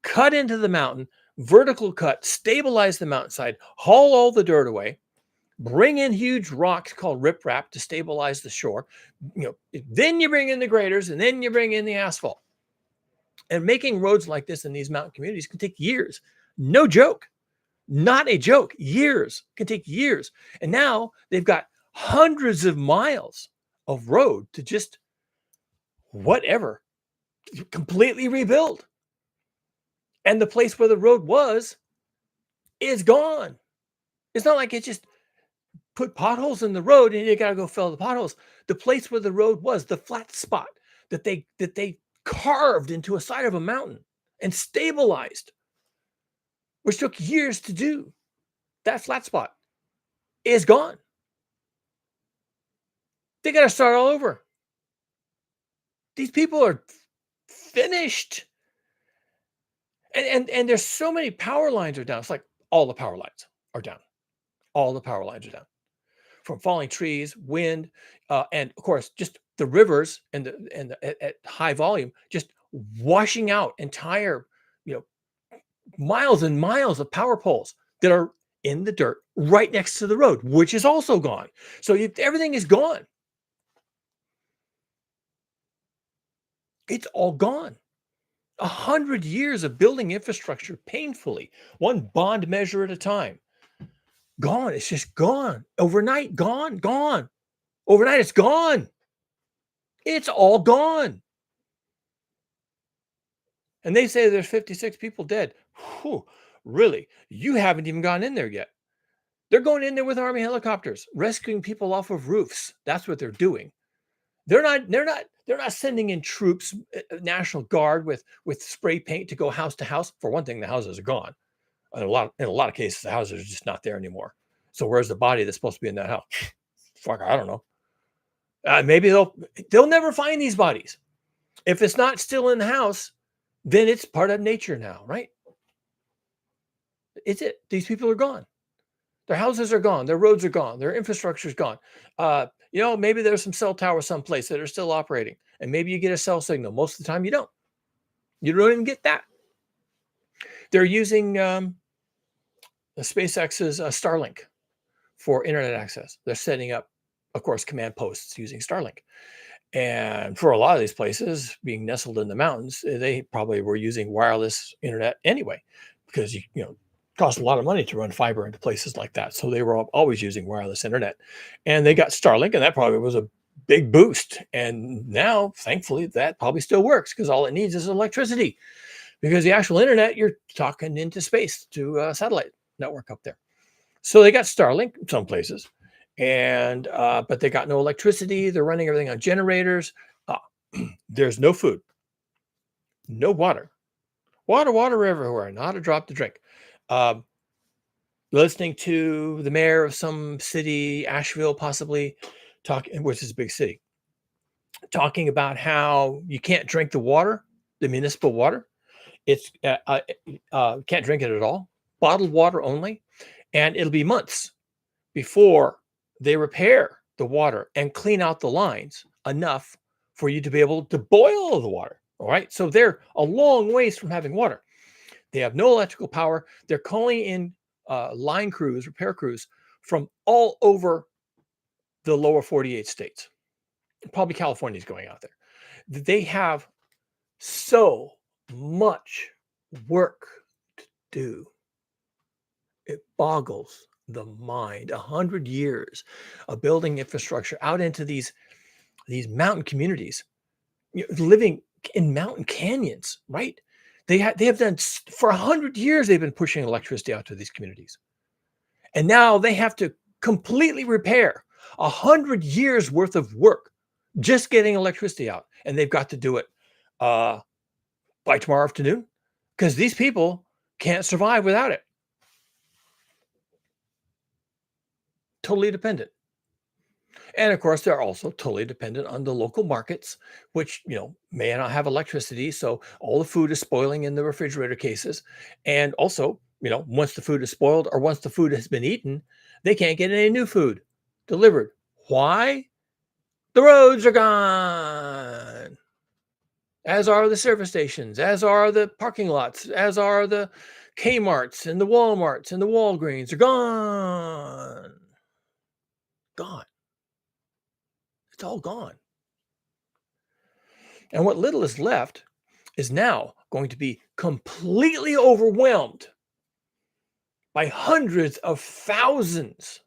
cut into the mountain, vertical cut, stabilize the mountainside, haul all the dirt away, bring in huge rocks called riprap to stabilize the shore. Then you bring in the graders and then you bring in the asphalt. And making roads like this in these mountain communities can take years. No joke. Not a joke. Years. Can take years. And now they've got hundreds of miles of road to just whatever, completely rebuild. And the place where the road was is gone. It's not like it just put potholes in the road and you got to go fill the potholes. The place where the road was, the flat spot that they carved into a side of a mountain and stabilized, which took years to do, that flat spot is gone. They got to start all over. These people are finished. And there's so many power lines are down. It's like all the power lines are down. All the power lines are down. From falling trees, wind, and of course, just the rivers and at high volume, just washing out entire, miles and miles of power poles that are in the dirt right next to the road, which is also gone. So everything is gone. It's all gone. 100 years of building infrastructure painfully, one bond measure at a time. Gone. It's just gone. Overnight, gone. Overnight, it's gone. It's all gone. And they say there's 56 people dead. Whew, really? You haven't even gone in there yet. They're going in there with Army helicopters, rescuing people off of roofs. That's what they're doing. They're not sending in troops, National Guard with spray paint to go house to house. For one thing, the houses are gone. In a lot of cases, the houses are just not there anymore. So where's the body that's supposed to be in that house? Fuck, I don't know. Maybe they'll never find these bodies. If it's not still in the house, then it's part of nature now, right? It's it. These people are gone. Their houses are gone. Their roads are gone. Their infrastructure is gone. Maybe there's some cell towers someplace that are still operating, and maybe you get a cell signal. Most of the time, you don't. You don't even get that. They're using SpaceX's Starlink for internet access. They're setting up, of course, command posts using Starlink. And for a lot of these places, being nestled in the mountains, they probably were using wireless internet anyway, because cost a lot of money to run fiber into places like that. So they were always using wireless internet. And they got Starlink, and that probably was a big boost. And now, thankfully, that probably still works because all it needs is electricity. Because the actual internet, you're talking into space to a satellite network up there. So they got Starlink in some places, and but they got no electricity. They're running everything on generators. There's no food, no water. Water everywhere, not a drop to drink. Listening to the mayor of some city, Asheville, possibly talking, which is a big city, talking about how you can't drink the water, the municipal water. It's can't drink it at all, bottled water only, and it'll be months before they repair the water and clean out the lines enough for you to be able to boil the water. All right. So they're a long ways from having water. They have no electrical power. They're calling in line crews, repair crews from all over the lower 48 states. Probably California is going out there. They have so much work to do. It boggles the mind. 100 years of building infrastructure out into these mountain communities, living in mountain canyons, right? They have done for 100 years. They've been pushing electricity out to these communities, and now they have to completely repair 100 years worth of work just getting electricity out, and they've got to do it by tomorrow afternoon because these people can't survive without it. Totally dependent. And of course, they're also totally dependent on the local markets, which, may not have electricity. So all the food is spoiling in the refrigerator cases. And also, once the food is spoiled or once the food has been eaten, they can't get any new food delivered. Why? The roads are gone, as are the service stations, as are the parking lots, as are the Kmarts and the Walmarts and the Walgreens are gone. Gone. It's all gone. And what little is left is now going to be completely overwhelmed by hundreds of thousands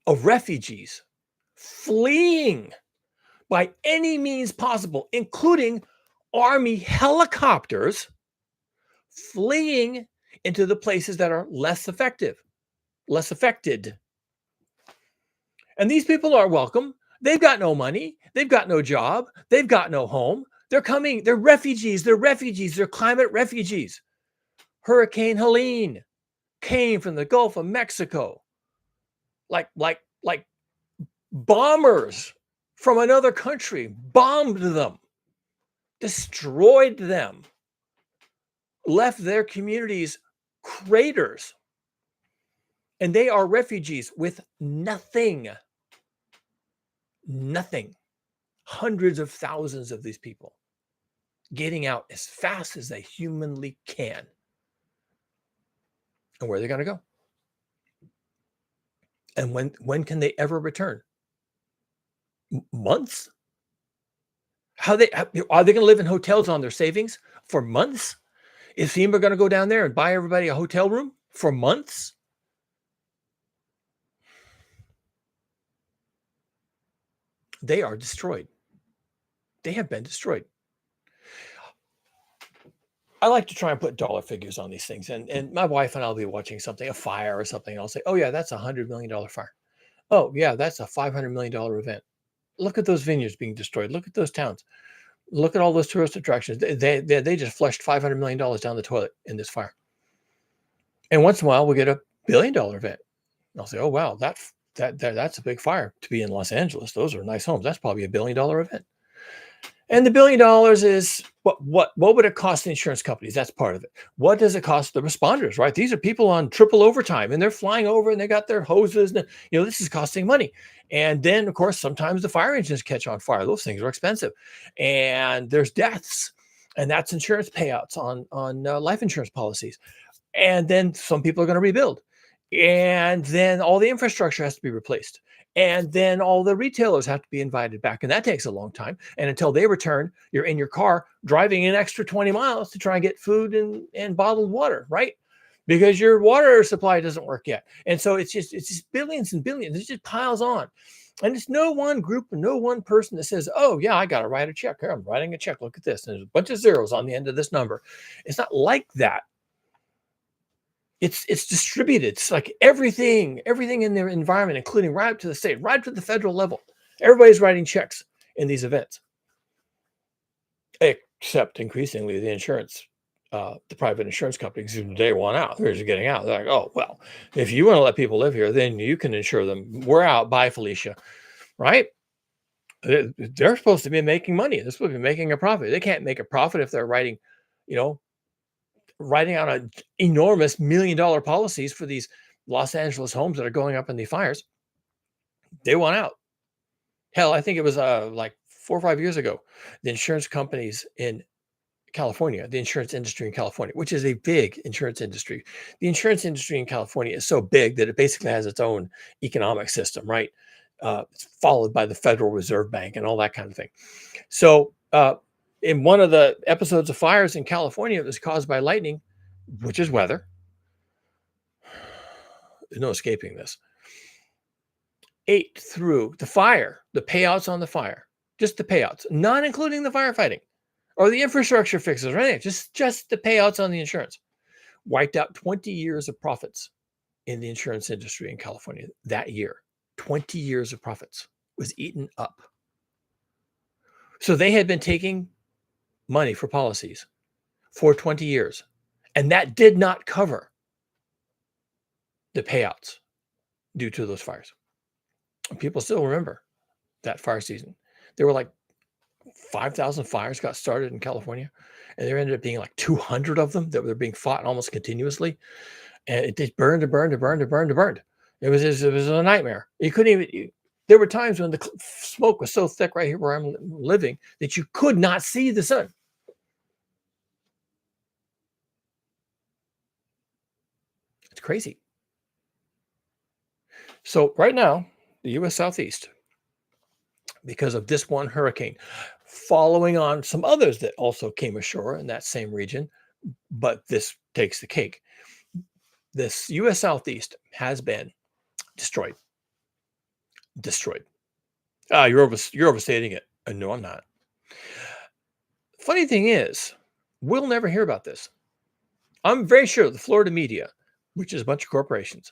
of refugees fleeing by any means possible, including army helicopters fleeing into the places that are less affected. And these people are welcome. They've got no money. They've got no job. They've got no home. They're coming. They're refugees. They're climate refugees. Hurricane Helene came from the Gulf of Mexico. Like bombers from another country bombed them, destroyed them, left their communities craters. And they are refugees with nothing. Nothing. Hundreds of thousands of these people getting out as fast as they humanly can. And where are they going to go? And when can they ever return? Months? Are they going to live in hotels on their savings for months? Is FEMA going to go down there and buy everybody a hotel room for months? They are destroyed. They have been destroyed. I like to try and put dollar figures on these things. And my wife and I'll be watching something, a fire or something, and I'll say, oh, yeah, that's $100 million fire. Oh, yeah, that's a $500 million event. Look at those vineyards being destroyed. Look at those towns. Look at all those tourist attractions. They just flushed $500 million down the toilet in this fire. And once in a while, we get a $1 billion event. And I'll say, oh, wow, that's a big fire to be in Los Angeles. Those are nice homes. That's probably a $1 billion event. And the $1 billion is what would it cost the insurance companies? That's part of it. What does it cost the responders, right? These are people on triple overtime and they're flying over and they got their hoses and this is costing money. And then of course, sometimes the fire engines catch on fire. Those things are expensive. And there's deaths, and that's insurance payouts on life insurance policies. And then some people are going to rebuild. And then all the infrastructure has to be replaced. And then all the retailers have to be invited back. And that takes a long time. And until they return, you're in your car driving an extra 20 miles to try and get food and bottled water, right? Because your water supply doesn't work yet. And so it's just billions and billions. It just piles on. And it's no one group, no one person that says, oh, yeah, I got to write a check. Here, I'm writing a check. Look at this. And there's a bunch of zeros on the end of this number. It's not like that. It's distributed. It's like everything in their environment, including right up to the state, right up to the federal level. Everybody's writing checks in these events, except increasingly the insurance, the private insurance companies from day one out. They're just getting out. They're like, oh, well, if you want to let people live here, then you can insure them. We're out. Bye, Felicia. Right? They're supposed to be making money. They're supposed to be making a profit. They can't make a profit if they're you know, writing out enormous $1 million policies for these Los Angeles homes that are going up in the fires. They want out. Hell, I think it was like 4 or 5 years ago, the insurance companies in California, the insurance industry in California, which is a big insurance industry. The insurance industry in California is so big that it basically has its own economic system, right? It's followed by the Federal Reserve Bank and all that kind of thing. So, in one of the episodes of fires in California that was caused by lightning, which is weather, there's no escaping this, ate through the fire, the payouts on the fire, just the payouts, not including the firefighting or the infrastructure fixes or anything, just the payouts on the insurance, wiped out 20 years of profits in the insurance industry in California that year. 20 years of profits was eaten up. So they had been taking money for policies for 20 years, and that did not cover the payouts due to those fires. People still remember that fire season. There were like 5,000 fires got started in California, and there ended up being like 200 of them that were being fought almost continuously. And it just burned and burned and burned and burned and burned. It was a nightmare. You couldn't even. There were times when the smoke was so thick right here where I'm living that you could not see the sun. It's crazy. So right now, the U.S. Southeast, because of this one hurricane, following on some others that also came ashore in that same region, but this takes the cake. This U.S. Southeast has been destroyed. Destroyed. You're overstating it. No, I'm not. Funny thing is, we'll never hear about this. I'm very sure the Florida media, which is a bunch of corporations,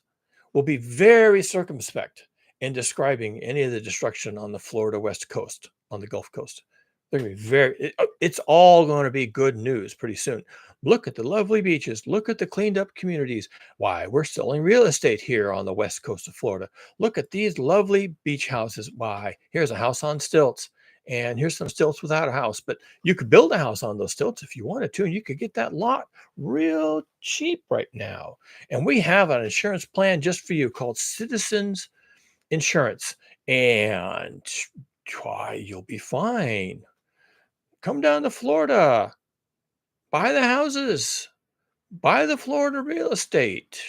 will be very circumspect in describing any of the destruction on the Florida West Coast, on the Gulf Coast. They're going to be it's all going to be good news pretty soon. Look at the lovely beaches. Look at the cleaned up communities. Why, we're selling real estate here on the west coast of Florida. Look at these lovely beach houses. Why, here's a house on stilts. And here's some stilts without a house. But you could build a house on those stilts if you wanted to, and you could get that lot real cheap right now. And we have an insurance plan just for you called Citizens Insurance. And try, you'll be fine. Come down to Florida, buy the houses, buy the Florida real estate.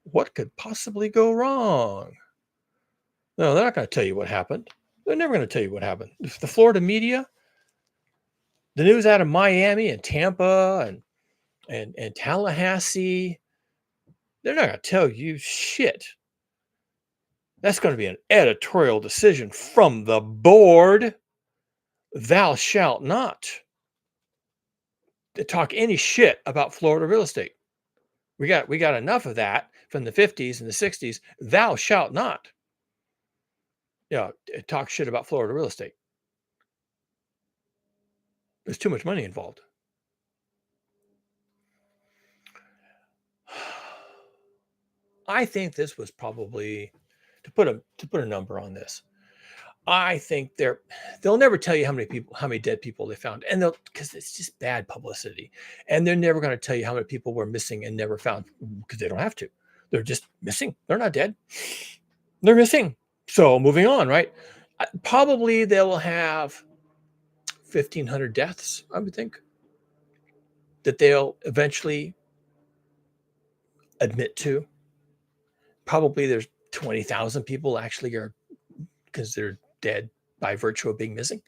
What could possibly go wrong? No, they're not going to tell you what happened. They're never going to tell you what happened. If the Florida media, the news out of Miami and Tampa and Tallahassee, they're not going to tell you shit. That's going to be an editorial decision from the board. Thou shalt not talk any shit about Florida real estate. We got enough of that from the 50s and the 60s. Thou shalt not, talk shit about Florida real estate. There's too much money involved. I think this was probably, to put a number on this, I think they'll never tell you how many dead people they found, and because it's just bad publicity, and they're never going to tell you how many people were missing and never found because they don't have to. They're just missing. They're not dead. They're missing. So moving on, right? Probably they will have 1,500 deaths, I would think, that they'll eventually admit to. Probably there's 20,000 people actually are considered dead by virtue of being missing.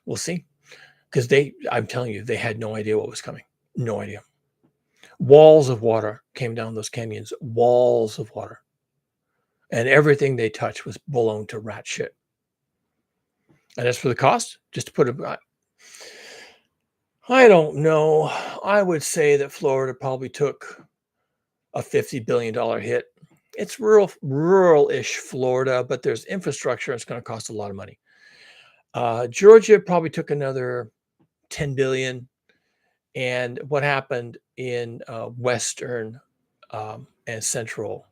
We'll see. Because I'm telling you, they had no idea what was coming. No idea. Walls of water came down those canyons. Walls of water. And everything they touched was blown to rat shit. And as for the cost, just to put it, I don't know. I would say that Florida probably took a $50 billion hit. It's rural-ish Florida, but there's infrastructure. It's going to cost a lot of money. Georgia probably took another 10 billion. And what happened in western and central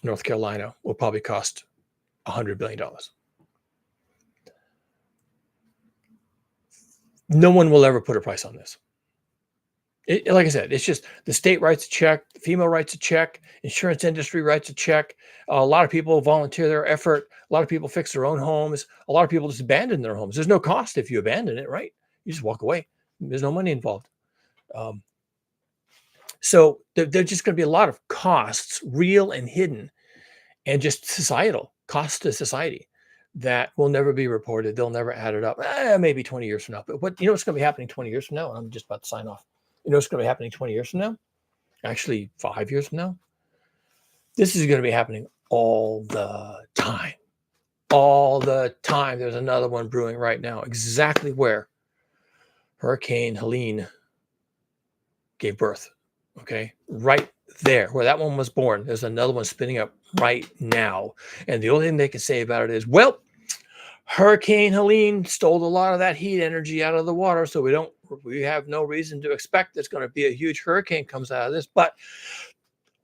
North Carolina will probably cost $100 billion. No one will ever put a price on this. Like I said, it's just the state writes a check, the FEMA writes a check, insurance industry writes a check. A lot of people volunteer their effort. A lot of people fix their own homes. A lot of people just abandon their homes. There's no cost if you abandon it, right? You just walk away. There's no money involved. Um, so there's just going to be a lot of costs, real and hidden, and just societal cost to society that will never be reported. They'll never add it up. Maybe 20 years from now. But what you know what's going to be happening 20 years from now? I'm just about to sign off. You know what's going to be happening 20 years from now? Actually, 5 years from now? This is going to be happening all the time. All the time. There's another one brewing right now. Exactly where Hurricane Helene gave birth. Okay. Right there where that one was born. There's another one spinning up right now. And the only thing they can say about it is, well, Hurricane Helene stole a lot of that heat energy out of the water. So we have no reason to expect there's going to be a huge hurricane comes out of this. But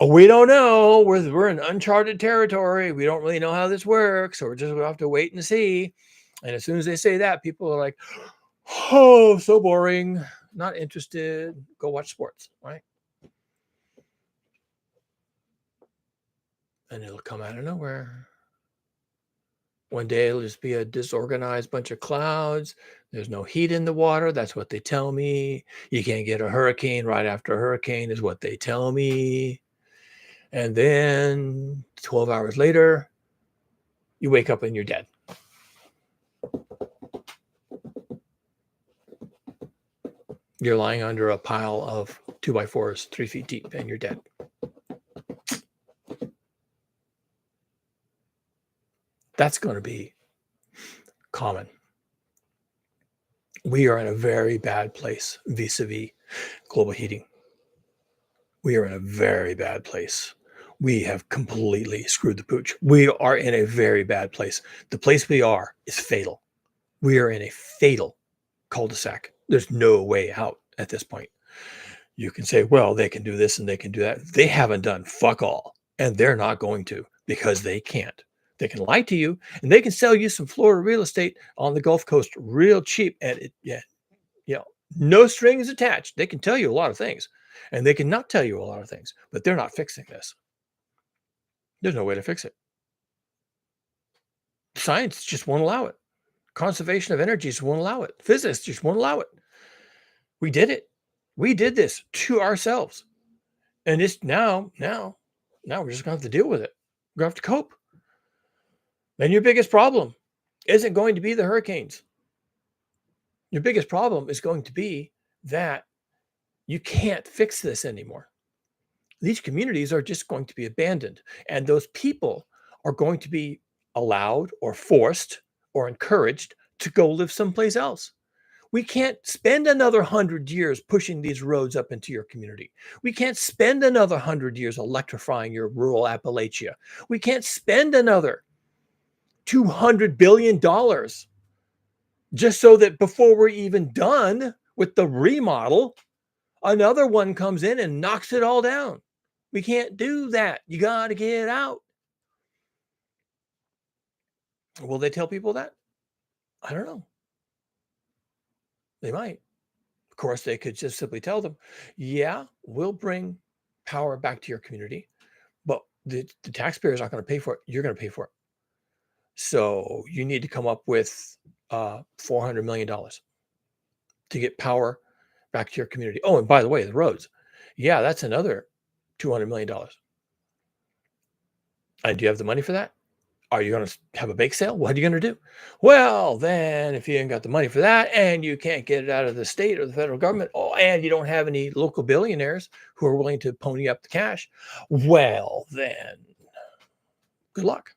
we don't know. We're in uncharted territory. We don't really know how this works. So we're just going to have to wait and see. And as soon as they say that, people are like, oh, so boring. Not interested. Go watch sports, right? And it'll come out of nowhere. One day it'll just be a disorganized bunch of clouds. There's no heat in the water. That's what they tell me. You can't get a hurricane right after a hurricane is what they tell me. And then 12 hours later, you wake up and you're dead. You're lying under a pile of 2x4s, 3 feet deep, and you're dead. That's going to be common. We are in a very bad place vis-a-vis global heating. We are in a very bad place. We have completely screwed the pooch. We are in a very bad place. The place we are is fatal. We are in a fatal cul-de-sac. There's no way out at this point. You can say, well, they can do this and they can do that. They haven't done fuck all, and they're not going to because they can't. They can lie to you, and they can sell you some Florida real estate on the Gulf Coast real cheap, and no strings attached. They can tell you a lot of things, and they can not tell you a lot of things, but they're not fixing this. There's no way to fix it. Science just won't allow it. Conservation of energy just won't allow it. Physics just won't allow it. We did it. We did this to ourselves. And it's now we're just going to have to deal with it. We're going to have to cope. And your biggest problem isn't going to be the hurricanes. Your biggest problem is going to be that you can't fix this anymore. These communities are just going to be abandoned. And those people are going to be allowed or forced or encouraged to go live someplace else. We can't spend another 100 years pushing these roads up into your community. We can't spend another 100 years electrifying your rural Appalachia. We can't spend another $200 billion just so that before we're even done with the remodel, another one comes in and knocks it all down. We can't do that. You got to get out. Will they tell people that? I don't know. They might. Of course, they could just simply tell them, yeah, we'll bring power back to your community, but the taxpayers aren't going to pay for it. You're going to pay for it. So you need to come up with $400 million to get power back to your community. Oh, and by the way, the roads. Yeah, that's another $200 million. And do you have the money for that? Are you going to have a bake sale? What are you going to do? Well, then if you ain't got the money for that and you can't get it out of the state or the federal government, and you don't have any local billionaires who are willing to pony up the cash, well, then good luck.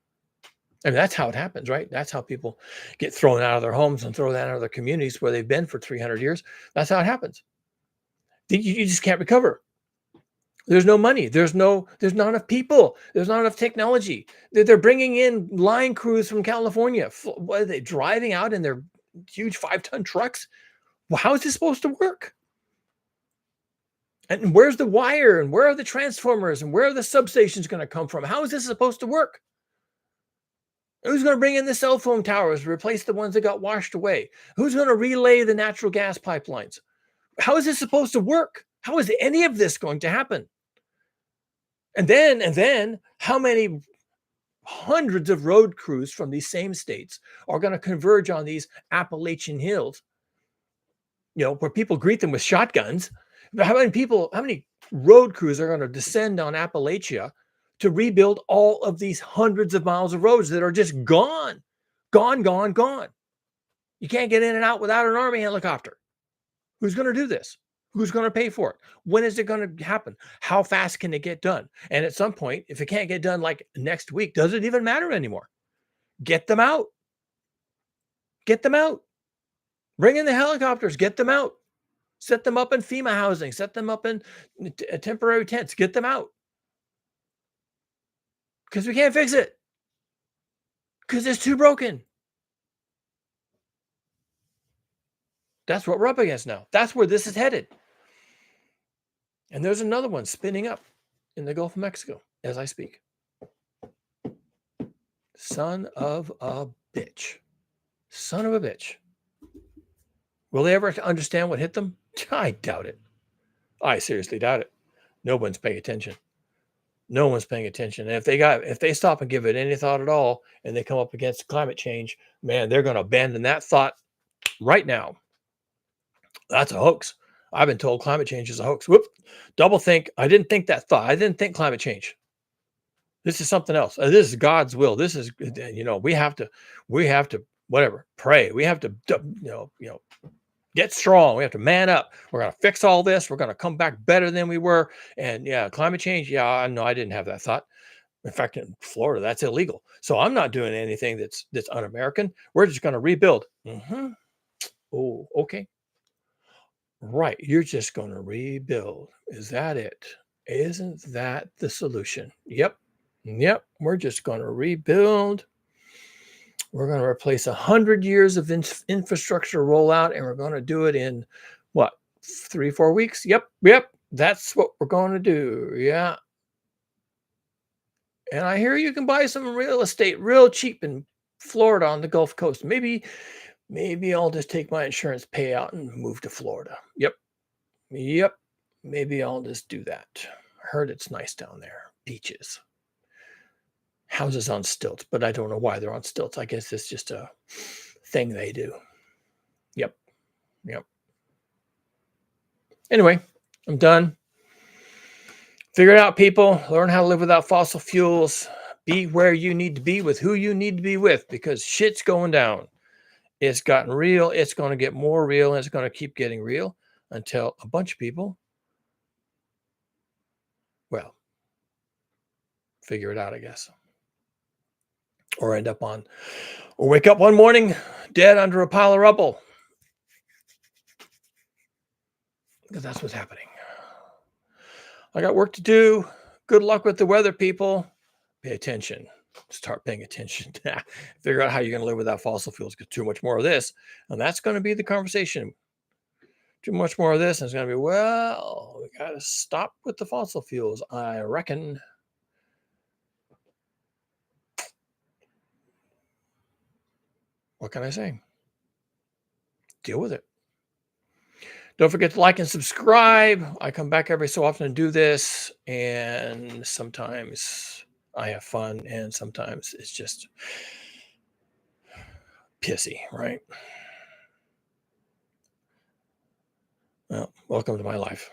I mean, that's how it happens, right? That's how people get thrown out of their homes and thrown out of their communities where they've been for 300 years. That's how it happens. You just can't recover. There's no money. There's not enough people. There's not enough technology. They're bringing in line crews from California. What are they driving out in their huge 5-ton trucks? Well, how is this supposed to work? And where's the wire? And where are the transformers? And where are the substations going to come from? How is this supposed to work? Who's going to bring in the cell phone towers to replace the ones that got washed away? Who's going to relay the natural gas pipelines? How is this supposed to work? How is any of this going to happen? And then how many hundreds of road crews from these same states are going to converge on these Appalachian hills, where people greet them with shotguns? But how many road crews are going to descend on Appalachia to rebuild all of these hundreds of miles of roads that are just gone, gone, gone, gone? You can't get in and out without an Army helicopter. Who's going to do this? Who's going to pay for it? When is it going to happen? How fast can it get done? And at some point, if it can't get done like next week, does it even matter anymore? Get them out. Get them out. Bring in the helicopters. Get them out. Set them up in FEMA housing. Set them up in temporary tents. Get them out. Because we can't fix it. Because it's too broken. That's what we're up against now. That's where this is headed. And there's another one spinning up in the Gulf of Mexico as I speak. Son of a bitch. Son of a bitch. Will they ever understand what hit them? I doubt it. I seriously doubt it. No one's paying attention. No one's paying attention. And if they stop and give it any thought at all, and they come up against climate change, man, they're going to abandon that thought right now. That's a hoax. I've been told climate change is a hoax. Whoop. Double think. I didn't think that thought. I didn't think climate change. This is something else. This is God's will. This is, we have to whatever, pray. We have to, get strong. We have to man up. We're going to fix all this. We're going to come back better than we were. And yeah, climate change. Yeah, I know. I didn't have that thought. In fact, in Florida, that's illegal. So I'm not doing anything that's un-American. We're just going to rebuild. Oh, okay. Right. You're just going to rebuild. Is that it? Isn't that the solution? Yep. We're just going to rebuild. We're going to replace 100 years of infrastructure rollout, and we're going to do it in what, 3-4 weeks? Yep. That's what we're going to do. Yeah. And I hear you can buy some real estate real cheap in Florida on the Gulf Coast. Maybe I'll just take my insurance payout and move to Florida. Yep. Maybe I'll just do that. I heard it's nice down there. Beaches. Houses on stilts, but I don't know why they're on stilts. I guess it's just a thing they do. Yep. Anyway, I'm done. Figure it out, people. Learn how to live without fossil fuels. Be where you need to be with who you need to be with, because shit's going down. It's gotten real. It's going to get more real, and it's going to keep getting real until a bunch of people, well, figure it out, I guess. Or wake up one morning dead under a pile of rubble. Because that's what's happening. I got work to do. Good luck with the weather, people. Pay attention. Start paying attention. Figure out how you're going to live without fossil fuels, because too much more of this. And that's going to be the conversation. Too much more of this. And it's going to be, we got to stop with the fossil fuels, I reckon. What can I say? Deal with it. Don't forget to like and subscribe. I come back every so often and do this. And sometimes I have fun, and sometimes it's just pissy, right? Well, welcome to my life.